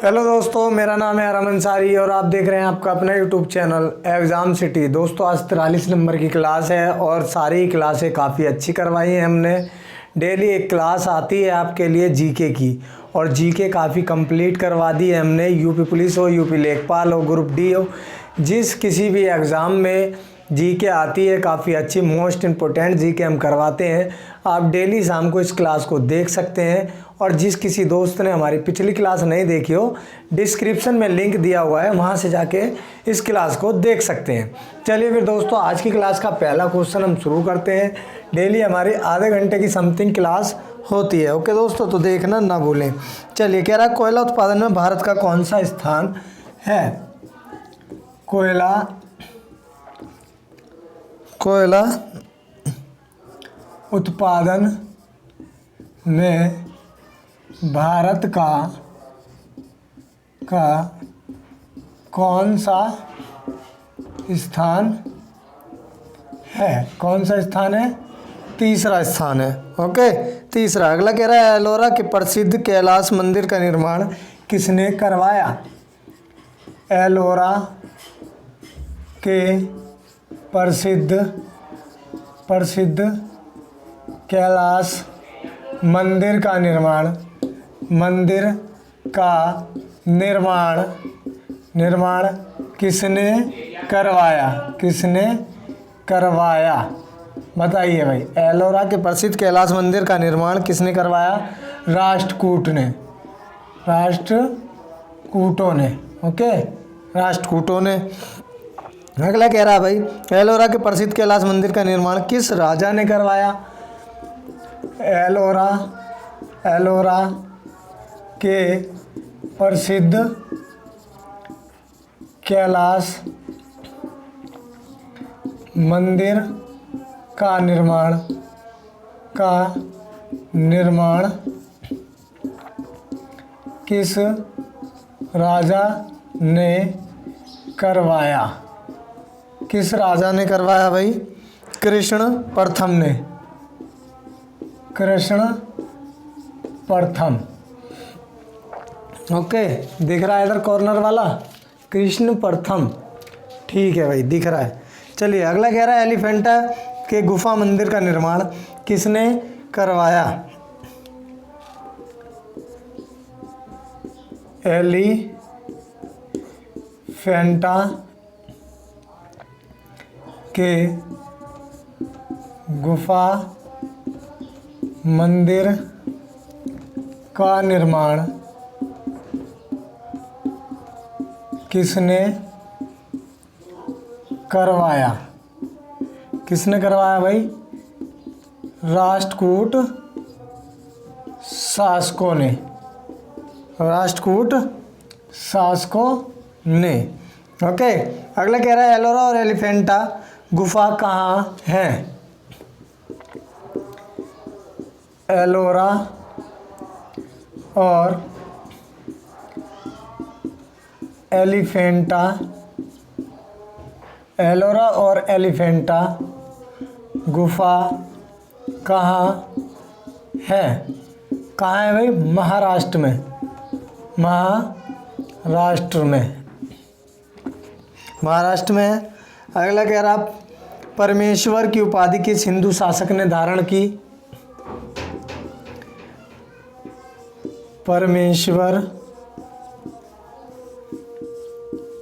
Hello दोस्तों, मेरा नाम है आराम अंसारी और आप देख रहे हैं आपका अपना यूट्यूब चैनल एग्ज़ाम सिटी। दोस्तों आज 43 नंबर की क्लास है और सारी क्लासें काफ़ी अच्छी करवाई हैं हमने। डेली एक क्लास आती है आपके लिए जीके की और जीके काफ़ी कंप्लीट करवा दी है हमने। यूपी पुलिस हो, यूपी लेखपाल हो, ग्रुप डी हो, जिस किसी भी एग्ज़ाम में जीके आती है काफ़ी अच्छी मोस्ट इम्पोर्टेंट जीके हम करवाते हैं। आप डेली शाम को इस क्लास को देख सकते हैं और जिस किसी दोस्त ने हमारी पिछली क्लास नहीं देखी हो, डिस्क्रिप्शन में लिंक दिया हुआ है, वहां से जाके इस क्लास को देख सकते हैं। चलिए फिर दोस्तों आज की क्लास का पहला क्वेश्चन हम शुरू करते हैं। डेली हमारी आधे घंटे की समथिंग क्लास होती है। ओके दोस्तों, तो देखना ना भूलें। चलिए, कह रहा है कोयला उत्पादन में भारत का कौन सा स्थान है? कोयला उत्पादन में भारत का कौन सा स्थान है? कौन सा स्थान है? तीसरा स्थान है। ओके, तीसरा। अगला कह रहा है एलोरा के प्रसिद्ध कैलाश मंदिर का निर्माण किसने करवाया? एलोरा के प्रसिद्ध कैलाश मंदिर का निर्माण किसने करवाया? बताइए भाई, एलोरा के प्रसिद्ध कैलाश मंदिर का निर्माण किसने करवाया? राष्ट्रकूटों ने। ओके, राष्ट्रकूटों ने। अगला कह रहा है भाई एलोरा के प्रसिद्ध कैलाश मंदिर का निर्माण किस राजा ने करवाया? एलोरा के प्रसिद्ध कैलाश मंदिर का निर्माण किस राजा ने करवाया? किस राजा ने करवाया भाई? कृष्ण प्रथम। ओके, दिख रहा है इधर कॉर्नर वाला? कृष्ण प्रथम। ठीक है भाई, दिख रहा है। चलिए, अगला कह रहा है एलिफेंटा के गुफा मंदिर का निर्माण किसने करवाया? एलिफेंटा के गुफा मंदिर का निर्माण किसने करवाया? किसने करवाया भाई? राष्ट्रकूट शासकों ने। ओके, अगला कह रहा है एलोरा और एलिफेंटा गुफा कहाँ है? एलोरा और एलिफेंटा गुफा कहाँ है? कहाँ है भाई? महाराष्ट्र में। अगला कह रहा परमेश्वर की उपाधि किस हिंदू शासक ने धारण की? परमेश्वर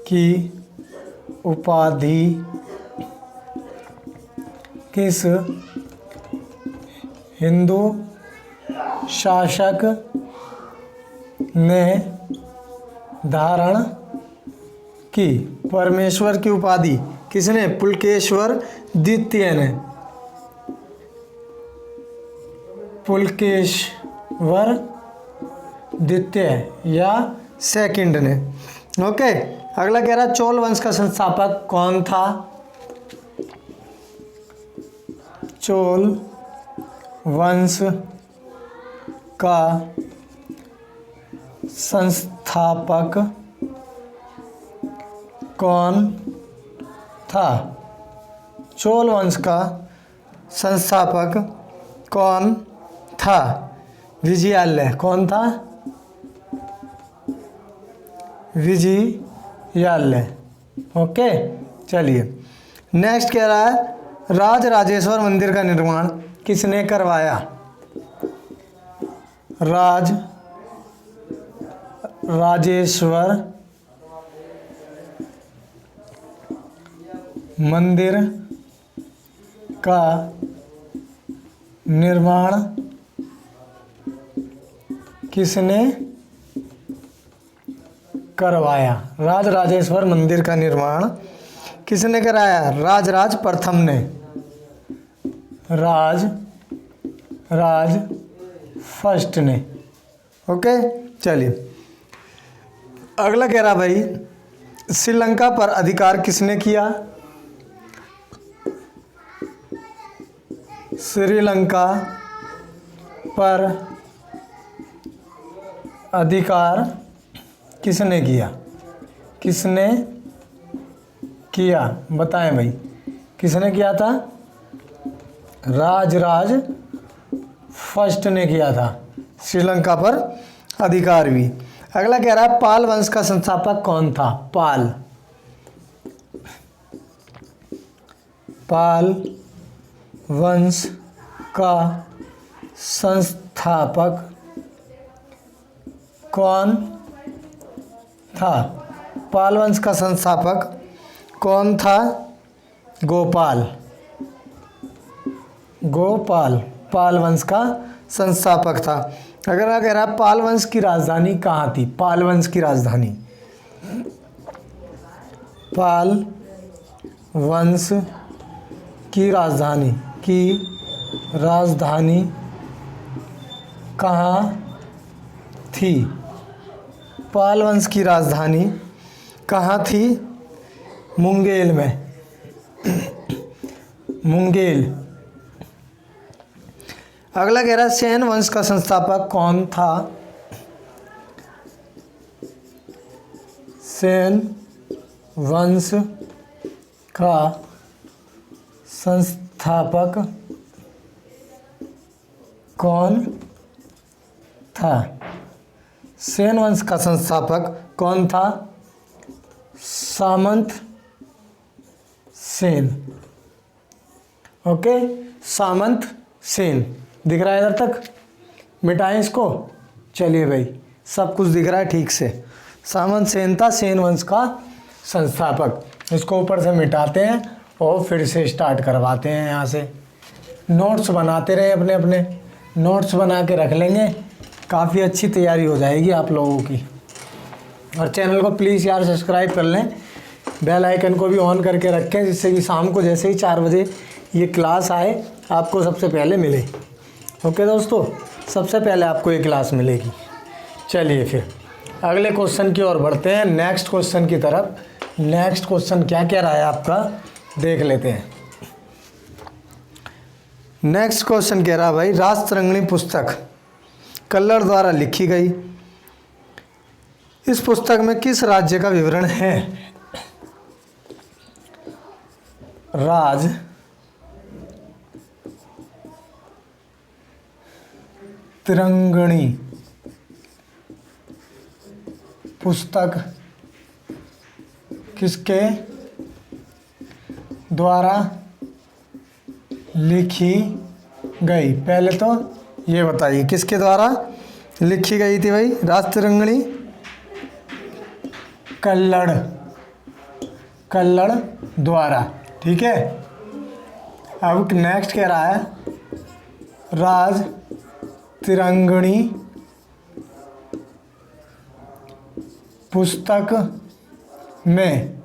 की उपाधि किस हिंदू शासक ने धारण की? परमेश्वर की उपाधि किसने? पुलकेश्वर द्वितीय ने। पुलकेश्वर द्वितीय या सेकंड ने। ओके, अगला कह रहा है चोल वंश का संस्थापक कौन था? चोल वंश का संस्थापक कौन था? चोल वंश का संस्थापक कौन था? विजयालय कौन था? विजयालय। ओके, चलिए नेक्स्ट कह रहा है राज राजेश्वर मंदिर का निर्माण किसने करवाया? राज राजेश्वर मंदिर का निर्माण किसने करवाया? राज राजेश्वर मंदिर का निर्माण किसने कराया? राज प्रथम ने, राज फर्स्ट ने। ओके, चलिए अगला कह रहा भाई श्रीलंका पर अधिकार किसने किया? श्रीलंका पर अधिकार किसने किया? किसने किया बताएं भाई, किसने किया था? राज फर्स्ट ने किया था श्रीलंका पर अधिकार भी। अगला कह रहा है पाल वंश का संस्थापक कौन था? पाल वंश का संस्थापक कौन था? पाल वंश का संस्थापक कौन था? गोपाल पाल वंश का संस्थापक था। अगर कह रहा है पाल वंश की राजधानी कहाँ थी? पाल वंश की राजधानी, पाल वंश की राजधानी कहाँ थी? पाल वंश की राजधानी कहाँ थी? मुंगेल में, मुंगेल। अगला कह रहा है सेन वंश का संस्थापक कौन था? सेन वंश का संस्थापक कौन था? सेन वंश का संस्थापक कौन था? सामंत सेन। ओके, सामंत सेन दिख रहा है इधर तक? मिटाएं इसको। चलिए भाई, सब कुछ दिख रहा है ठीक से। सामंत सेन था सेन वंश का संस्थापक। इसको ऊपर से मिटाते हैं और फिर से स्टार्ट करवाते हैं। यहाँ से नोट्स बनाते रहे, अपने अपने नोट्स बना के रख लेंगे, काफ़ी अच्छी तैयारी हो जाएगी आप लोगों की। और चैनल को प्लीज़ यार सब्सक्राइब कर लें, बेल आइकन को भी ऑन करके रखें, जिससे कि शाम को जैसे ही 4 बजे ये क्लास आए आपको सबसे पहले मिले। ओके दोस्तों, सबसे पहले आपको ये क्लास मिलेगी। चलिए फिर अगले क्वेश्चन की ओर बढ़ते हैं, नेक्स्ट क्वेश्चन की तरफ। नेक्स्ट क्वेश्चन क्या कह रहा है आपका, देख लेते हैं। नेक्स्ट क्वेश्चन कह रहा भाई राजतरंगिणी पुस्तक कल्लर द्वारा लिखी गई। इस पुस्तक में किस राज्य का विवरण है? राज तिरंगणी पुस्तक किसके द्वारा लिखी गई? पहले तो ये बताइए किसके द्वारा लिखी गई थी भाई? राजतरंगिणी कल्लड़ द्वारा। ठीक है, अब नेक्स्ट कह रहा है राज तिरंगिणी पुस्तक में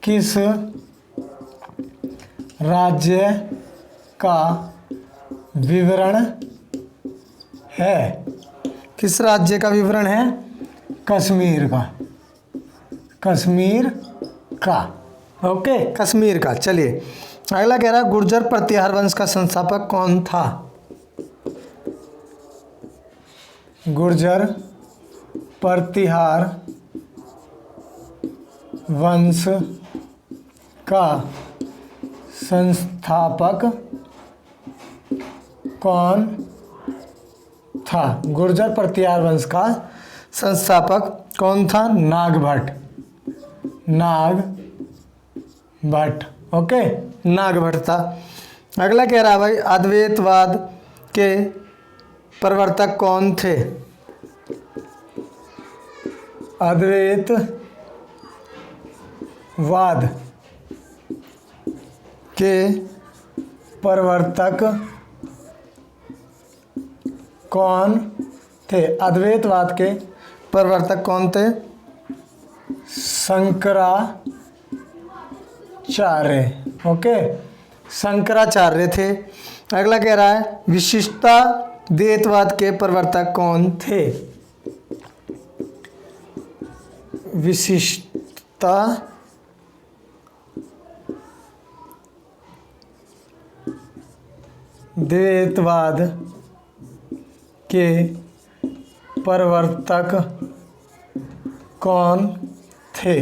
किस राज्य का विवरण है? किस राज्य का विवरण है? कश्मीर का। ओके, कश्मीर का। चलिए अगला कह रहा है गुर्जर प्रतिहार वंश का संस्थापक कौन था? गुर्जर प्रतिहार वंश का संस्थापक कौन था? गुर्जर प्रतिहार वंश का संस्थापक कौन था? नागभट्ट। नागभट्ट, ओके, नागभट्ट था। अगला कह रहा है भाई अद्वैतवाद के प्रवर्तक कौन थे? अद्वैतवाद के प्रवर्तक कौन थे? अद्वैतवाद के प्रवर्तक कौन थे? शंकराचार्य, ओके, शंकराचार्य थे। अगला कह रहा है विशिष्टाद्वैतवाद के प्रवर्तक कौन थे? विशिष्टाद्वैतवाद के प्रवर्तक कौन थे?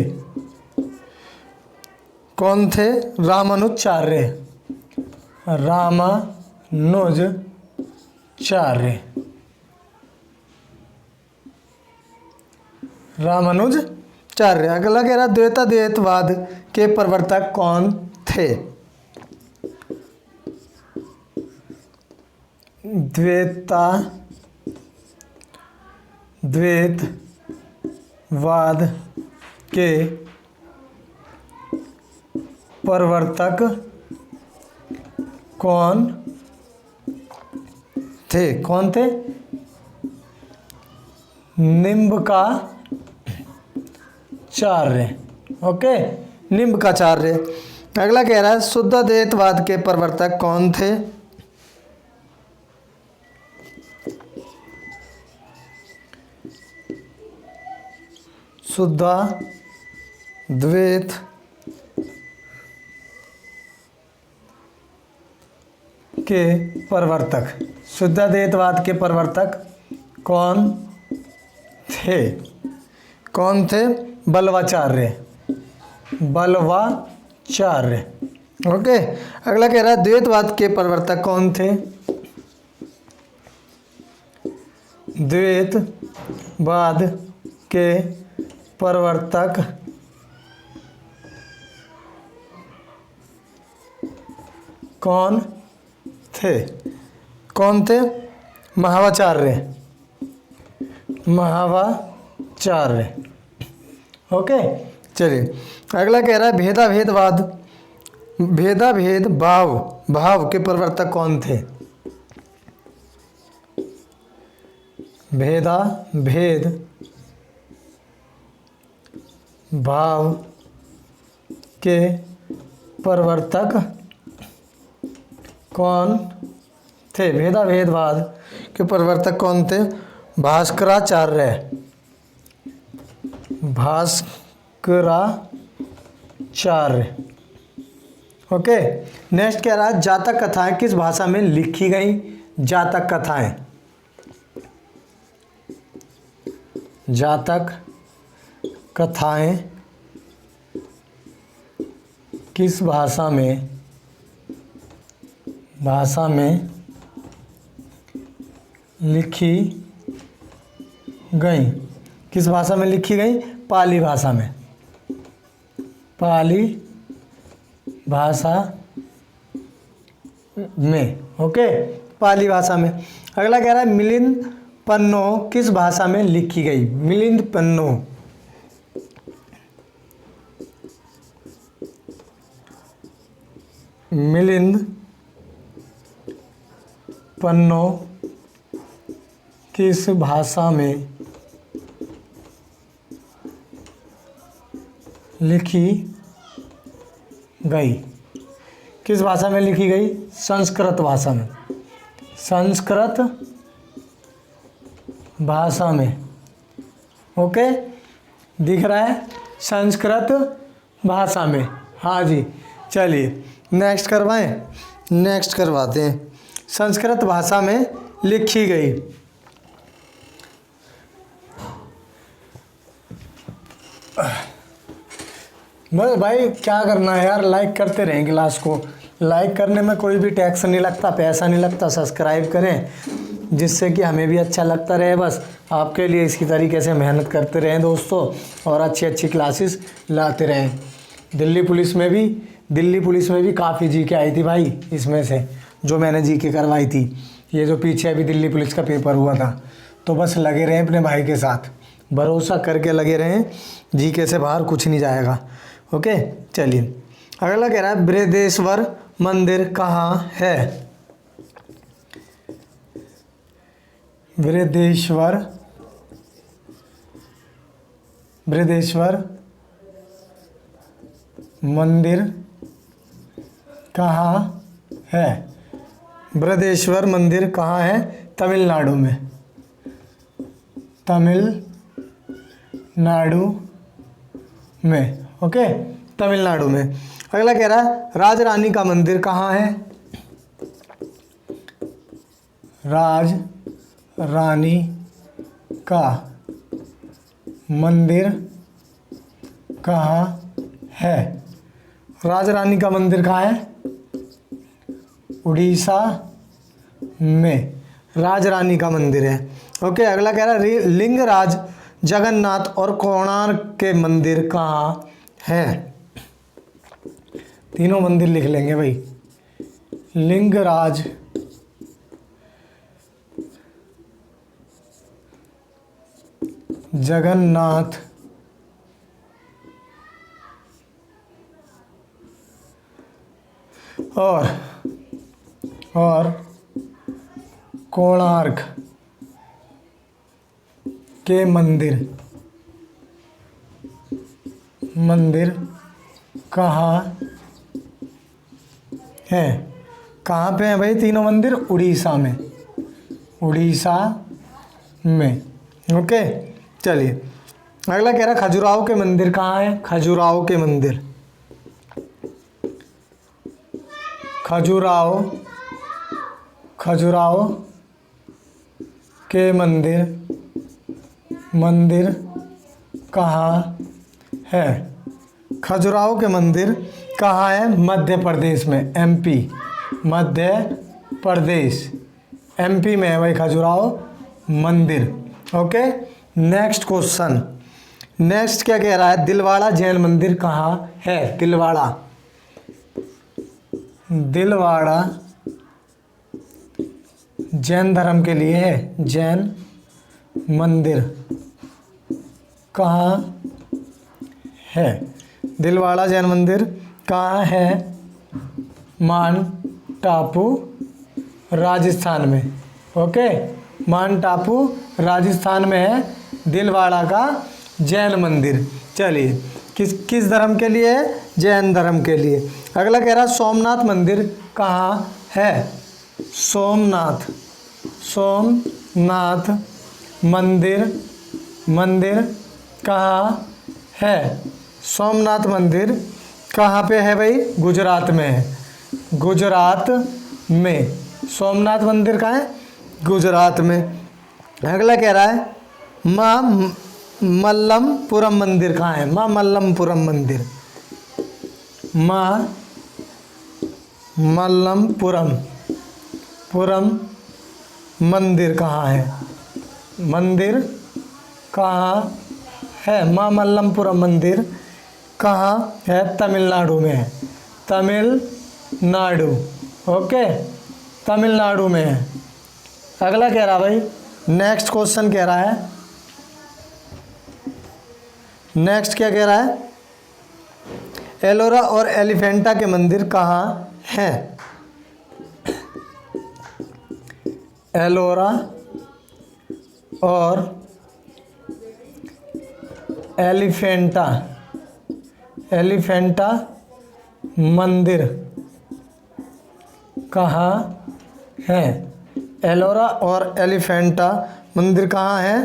कौन थे? रामानुजाचार्य। रामानुजाचार्य। अगला कह रहा द्वैताद्वैतवाद के प्रवर्तक कौन थे? द्वैतवाद के प्रवर्तक कौन थे? कौन थे? निम्बकाचार्य, ओके, निम्बकाचार्य। अगला कह रहा है शुद्धाद्वैतवाद के प्रवर्तक कौन थे? शुद्धाद्वैत के प्रवर्तक, शुद्धाद्वैतवाद के प्रवर्तक कौन थे? कौन थे? बल्लवाचार्य। ओके। अगला कह रहा है द्वैतवाद के प्रवर्तक कौन थे? द्वैतवाद के प्रवर्तक कौन थे? कौन थे? महावाचार्य। ओके, चलिए। अगला कह रहा है भेदाभेद भाव के प्रवर्तक कौन थे? भेदाभेद भाव के प्रवर्तक कौन थे? भेदाभेदवाद के प्रवर्तक कौन थे? भास्कराचार्य। ओके। नेक्स्ट कह रहा है जातक कथाएं किस भाषा में लिखी गई? जातक कथाएं किस भाषा में लिखी गई? किस भाषा में लिखी गई? पाली भाषा में। ओके, पाली भाषा में। अगला कह रहा है मिलिंद पन्नो किस भाषा में लिखी गई? मिलिंद पन्नो किस भाषा में लिखी गई? किस भाषा में लिखी गई? संस्कृत भाषा में। ओके, दिख रहा है? संस्कृत भाषा में। हाँ जी, चलिए नेक्स्ट करवाते हैं। संस्कृत भाषा में लिखी गई। बस भाई क्या करना है यार, लाइक करते रहें क्लास को। लाइक करने में कोई भी टैक्स नहीं लगता, पैसा नहीं लगता। सब्सक्राइब करें जिससे कि हमें भी अच्छा लगता रहे। बस आपके लिए इसकी तरीके से मेहनत करते रहें दोस्तों, और अच्छी अच्छी क्लासेस लाते रहें। दिल्ली पुलिस में भी काफ़ी जीके आई थी भाई, इसमें से जो मैंने जीके करवाई थी। ये जो पीछे अभी दिल्ली पुलिस का पेपर हुआ था, तो बस लगे रहें अपने भाई के साथ, भरोसा करके लगे रहें, जीके से बाहर कुछ नहीं जाएगा। ओके, चलिए अगला कह रहा है बृहदेश्वर मंदिर कहाँ है? बृहदेश्वर मंदिर कहाँ है? बृहदेश्वर मंदिर कहाँ है? तमिलनाडु में, ओके, तमिलनाडु में। अगला कह रहा है राज रानी का मंदिर कहाँ है? राज रानी का मंदिर कहाँ है? राज रानी का मंदिर कहाँ है? उड़ीसा में राज रानी का मंदिर है। ओके, अगला कह रहा है लिंगराज जगन्नाथ और कोणार्क के मंदिर कहाँ है? तीनों मंदिर लिख लेंगे भाई। लिंगराज जगन्नाथ और कोणार्क के मंदिर कहाँ है? कहाँ पे है भाई तीनों मंदिर? उड़ीसा में। ओके, चलिए अगला कह रहा है खजुराहो के मंदिर कहाँ है? खजुराहो के मंदिर के मंदिर कहाँ है? खजुराहो के मंदिर कहाँ है? मध्य प्रदेश में, एमपी, मध्य प्रदेश, एमपी में है भाई खजुराहो मंदिर। Okay, next question. नेक्स्ट क्या कह रहा है? दिलवाड़ा जैन मंदिर कहाँ है? दिलवाड़ा जैन धर्म के लिए है। जैन मंदिर कहाँ है? दिलवाड़ा जैन मंदिर कहाँ है? माउंट आबू, राजस्थान में। ओके, माउंट आबू राजस्थान में है दिलवाड़ा का जैन मंदिर। चलिए किस धर्म के लिए है? जैन धर्म के लिए। अगला कह रहा है सोमनाथ मंदिर कहाँ है? सोमनाथ मंदिर कहाँ है? सोमनाथ मंदिर कहाँ पे है भाई? गुजरात में है। गुजरात में सोमनाथ मंदिर कहाँ है? गुजरात में। अगला कह रहा है माँ मल्लमपुरम मंदिर कहाँ है? माँ मल्लमपुरम मंदिर कहाँ है? मंदिर कहाँ है? माँ मल्लमपुरम मंदिर कहाँ है? तमिलनाडु में है। तमिलनाडु, ओके, तमिलनाडु में है। अगला कह रहा भाई, नेक्स्ट क्वेश्चन कह रहा है, नेक्स्ट क्या कह रहा है? एलोरा और एलिफेंटा के मंदिर कहाँ हैं? एलोरा और एलिफेंटा मंदिर कहाँ है? एलोरा और एलिफेंटा मंदिर कहाँ है?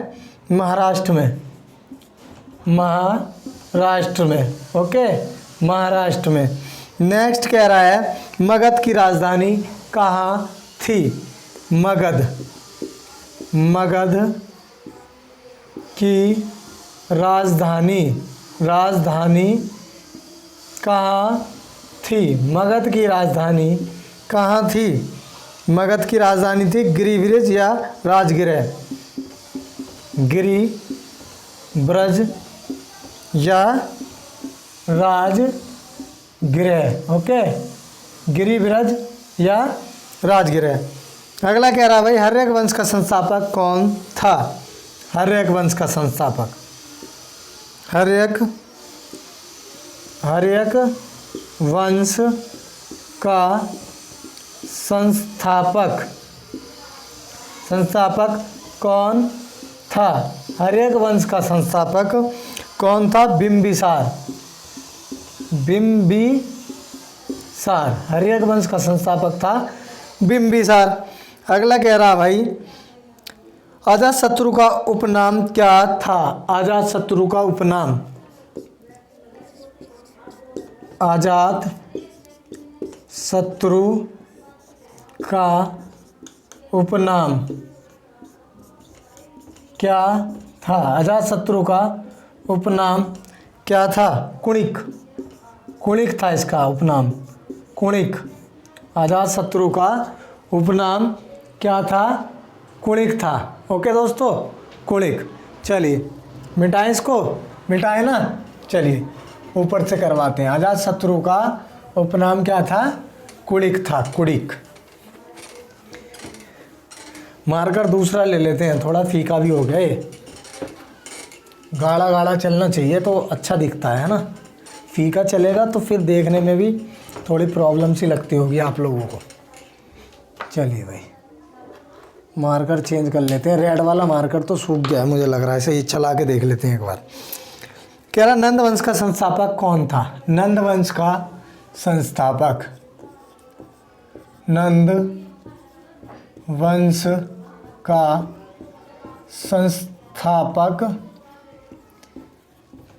महाराष्ट्र में, ओके, महाराष्ट्र में। नेक्स्ट कह रहा है मगध की राजधानी कहाँ थी? मगध की राजधानी कहाँ थी? मगध की राजधानी कहाँ थी? मगध की राजधानी थी गिरिब्रज या राजगृह, गिरि ब्रज या राजगृह। ओके, गिरिब्रज या राजगृह। अगला कह रहा भाई हर्यक वंश का संस्थापक कौन था? हर्यक वंश का संस्थापक, हर्यक वंश का संस्थापक कौन था? हर्यक वंश का संस्थापक कौन था? बिंबिसार। हर्यक वंश का संस्थापक था बिंबिसार। अगला कह रहा भाई अजातशत्रु का उपनाम क्या था? अजातशत्रु का उपनाम, अजातशत्रु का उपनाम क्या था? अजातशत्रु का उपनाम क्या था? कुणिक। कुणिक था इसका उपनाम, कुणिक। अजातशत्रु का उपनाम क्या था? कुणिक था। ओके दोस्तों, कुणिक। चलिए मिटाएं इसको, मिटाएं ना। चलिए ऊपर से करवाते हैं। अजातशत्रु का उपनाम क्या था? कुणिक था, कुणिक। मार्कर दूसरा ले लेते हैं, थोड़ा फीका भी हो गया ये। गाढ़ा गाढ़ा चलना चाहिए तो अच्छा दिखता है ना। फीका चलेगा तो फिर देखने में भी थोड़ी प्रॉब्लम सी लगती होगी आप लोगों को। चलिए भाई मार्कर चेंज कर लेते हैं। रेड वाला मार्कर तो सूख गया है मुझे लग रहा है, इसे चला के देख लेते हैं एक बार। कह रहा नंद वंश का संस्थापक कौन था? नंद वंश का संस्थापक, नंद वंश का संस्थापक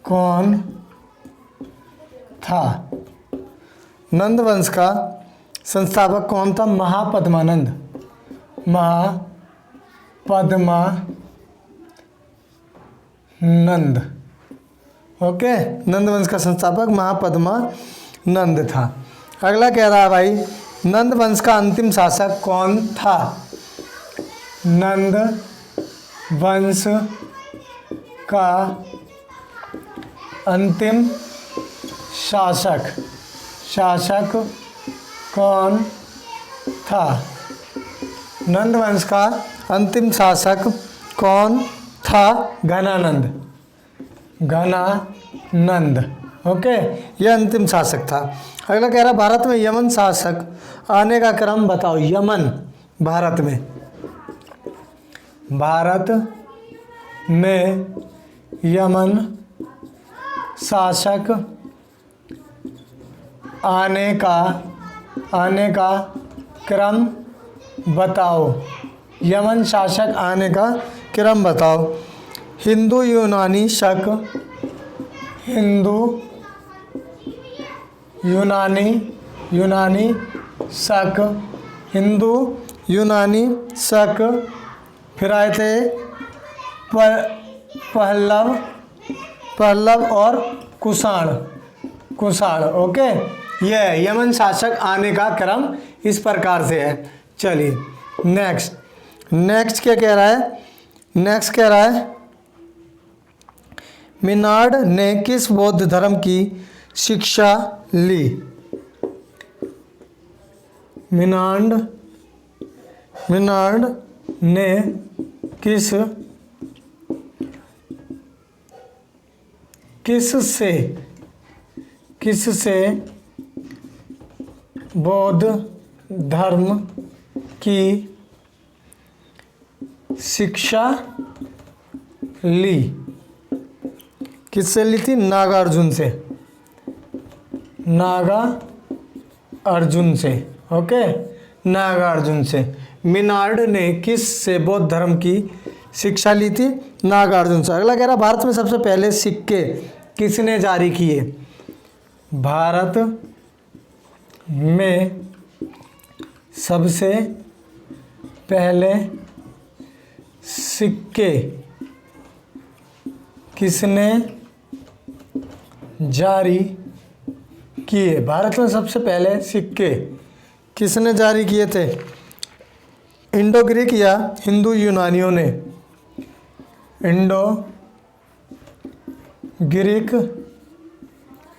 कौन था? नंद वंश का संस्थापक कौन था? महापद्मानंद। महापद्मानंद। ओके, नंद वंश का संस्थापक महापद्मानंद था। अगला कह रहा है भाई नंद वंश का अंतिम शासक कौन था? नंद वंश का अंतिम शासक कौन था? नंद वंश का अंतिम शासक कौन था? घनानंद। घनानंद। ओके, यह अंतिम शासक था। अगला कह रहा भारत में यमन शासक आने का क्रम बताओ। यमन, भारत में यमन शासक आने का क्रम बताओ। यमन शासक आने का क्रम बताओ। हिंदू यूनानी शक, हिंदू यूनानी शक, हिंदू यूनानी शक। फिर आए थे पल्लव और कुषाण। ओके, ये यमन शासक आने का क्रम इस प्रकार से है। चलिए नेक्स्ट क्या कह रहा है? नेक्स्ट कह रहा है मिनार्ड ने किस बौद्ध धर्म की शिक्षा ली? मिनार्ड ने किससे बौद्ध धर्म की शिक्षा ली? किससे ली थी? नागार्जुन से। ओके, नागार्जुन से। मिनार्ड ने किस से बौद्ध धर्म की शिक्षा ली थी? नागार्जुन से। अगला कह रहा भारत में सबसे पहले सिक्के किसने जारी किए? भारत में सबसे पहले सिक्के किसने जारी किए? भारत में सबसे पहले सिक्के किसने जारी किए थे? इंडो ग्रीक या हिंदू यूनानियों ने, इंडो ग्रीक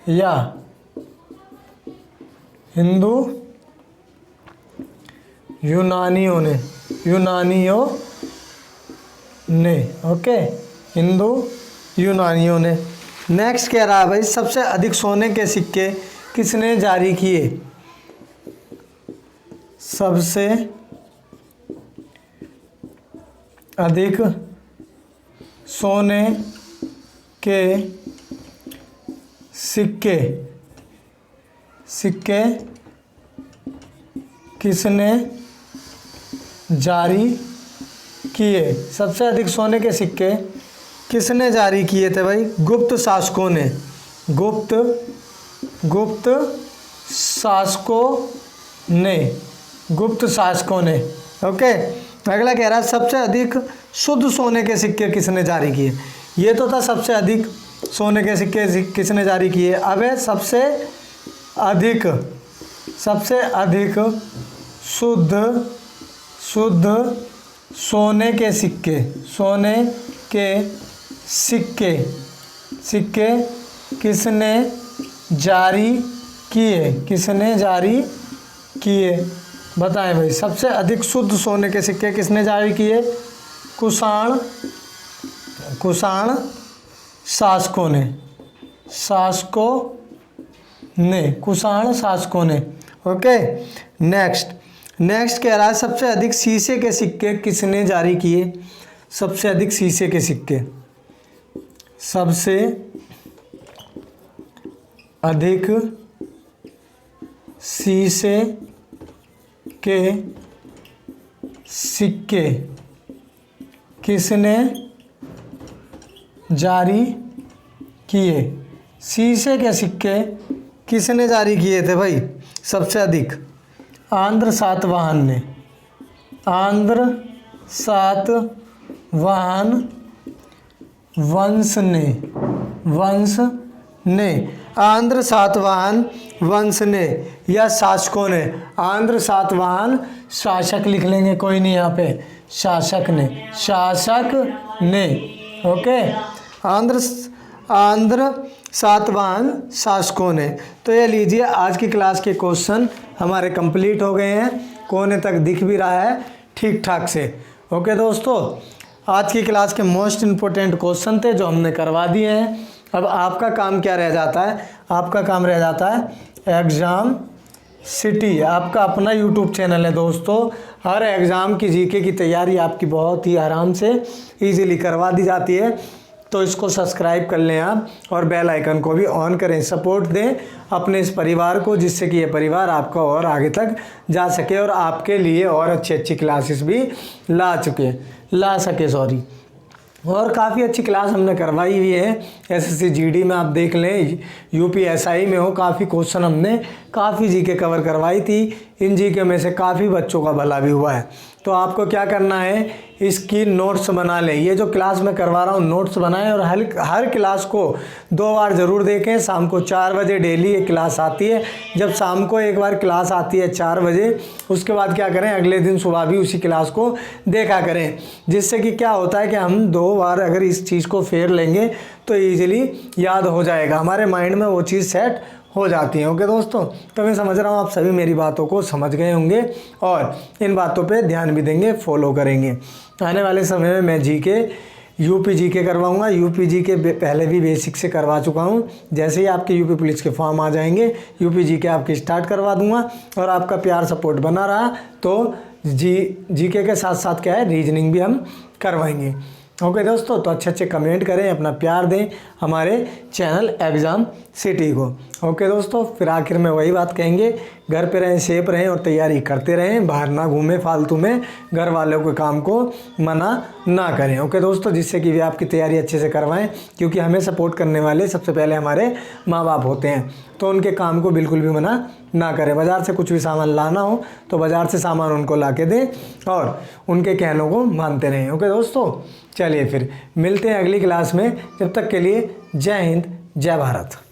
या हिंदू यूनानियों ने, ओके, हिंदू यूनानियों ने। नेक्स्ट कह रहा है भाई, सबसे अधिक सोने के सिक्के किसने जारी किए? सबसे अधिक सोने के सिक्के किसने जारी किए? सबसे अधिक सोने के सिक्के किसने जारी किए थे भाई? गुप्त शासकों ने, गुप्त शासकों ने। ओके, अगला कह रहा है सबसे अधिक शुद्ध सोने के सिक्के किसने जारी किए? ये तो था सबसे अधिक सोने के सिक्के किसने जारी किए। अब है सबसे अधिक शुद्ध सोने के सिक्के किसने जारी किए? बताएं भाई, सबसे अधिक शुद्ध सोने के सिक्के किसने जारी किए? कुषाण शासकों ने। ओके, नेक्स्ट कह रहा है सबसे अधिक शीशे के सिक्के किसने जारी किए? सबसे अधिक शीशे के सिक्के, सबसे अधिक शीशे के सिक्के किसने जारी किए? शीशे के सिक्के किसने जारी किए थे भाई सबसे अधिक? आंध्र सातवाहन ने, आंध्र सातवाहन वंश ने, आंध्र सातवाहन वंश ने या शासकों ने। आंध्र सातवाहन शासक लिख लेंगे, कोई नहीं यहाँ पे, शासक ने। ओके, आंध्र सातवाहन शासकों ने। तो ये लीजिए, आज की क्लास के क्वेश्चन हमारे कंप्लीट हो गए हैं, कोने तक दिख भी रहा है ठीक ठाक से। ओके दोस्तों, आज की क्लास के मोस्ट इम्पोर्टेंट क्वेश्चन थे जो हमने करवा दिए हैं। अब आपका काम क्या रह जाता है? आपका काम रह जाता है एग्ज़ाम सिटी, आपका अपना यूट्यूब चैनल है दोस्तों। हर एग्ज़ाम की जीके की तैयारी आपकी बहुत ही आराम से इजीली करवा दी जाती है, तो इसको सब्सक्राइब कर लें आप और बेल आइकन को भी ऑन करें। सपोर्ट दें अपने इस परिवार को, जिससे कि ये परिवार आपका और आगे तक जा सके और आपके लिए और अच्छी क्लासेस भी ला सके और काफ़ी अच्छी क्लास हमने करवाई हुई है। एसएससी जीडी में आप देख लें, यूपीएसआई में हो, काफ़ी क्वेश्चन हमने काफ़ी जीके कवर करवाई थी। इन जीके में से काफ़ी बच्चों का भला भी हुआ है। तो आपको क्या करना है, इसकी नोट्स बना लें। ये जो क्लास मैं करवा रहा हूँ नोट्स बनाएं और हर क्लास को 2 बार ज़रूर देखें। शाम को 4 बजे डेली एक क्लास आती है। जब शाम को एक बार क्लास आती है 4 बजे, उसके बाद क्या करें, अगले दिन सुबह भी उसी क्लास को देखा करें, जिससे कि क्या होता है कि हम 2 बार अगर इस चीज़ को फेर लेंगे तो ईजिली याद हो जाएगा, हमारे माइंड में वो चीज़ सेट हो जाती है। ओके दोस्तों, तो मैं समझ रहा हूँ आप सभी मेरी बातों को समझ गए होंगे और इन बातों पे ध्यान भी देंगे, फॉलो करेंगे। आने वाले समय में मैं जीके यूपी जीके करवाऊंगा। यूपी जीके पहले भी बेसिक से करवा चुका हूँ। जैसे ही आपके यूपी पुलिस के फॉर्म आ जाएंगे, यूपी जीके आपकी स्टार्ट करवा दूंगा। और आपका प्यार सपोर्ट बना रहा तो जीके के साथ साथ क्या है, रीजनिंग भी हम करवाएंगे। ओके दोस्तों, तो अच्छे कमेंट करें, अपना प्यार दें हमारे चैनल एग्ज़ाम सिटी को। ओके दोस्तों, फिर आखिर में वही बात कहेंगे, घर पे रहें, सेफ रहें और तैयारी करते रहें, बाहर ना घूमें फालतू में, घर वालों के काम को मना ना करें। ओके दोस्तों, जिससे कि वे आपकी तैयारी अच्छे से करवाएं, क्योंकि हमें सपोर्ट करने वाले सबसे पहले हमारे माँ बाप होते हैं, तो उनके काम को बिल्कुल भी मना ना करें। बाज़ार से कुछ भी सामान लाना हो तो बाज़ार से सामान उनको ला के दें और उनके कहनों को मानते रहें। ओके दोस्तों, चलिए फिर मिलते हैं अगली क्लास में। जब तक के लिए जय हिंद, जय भारत।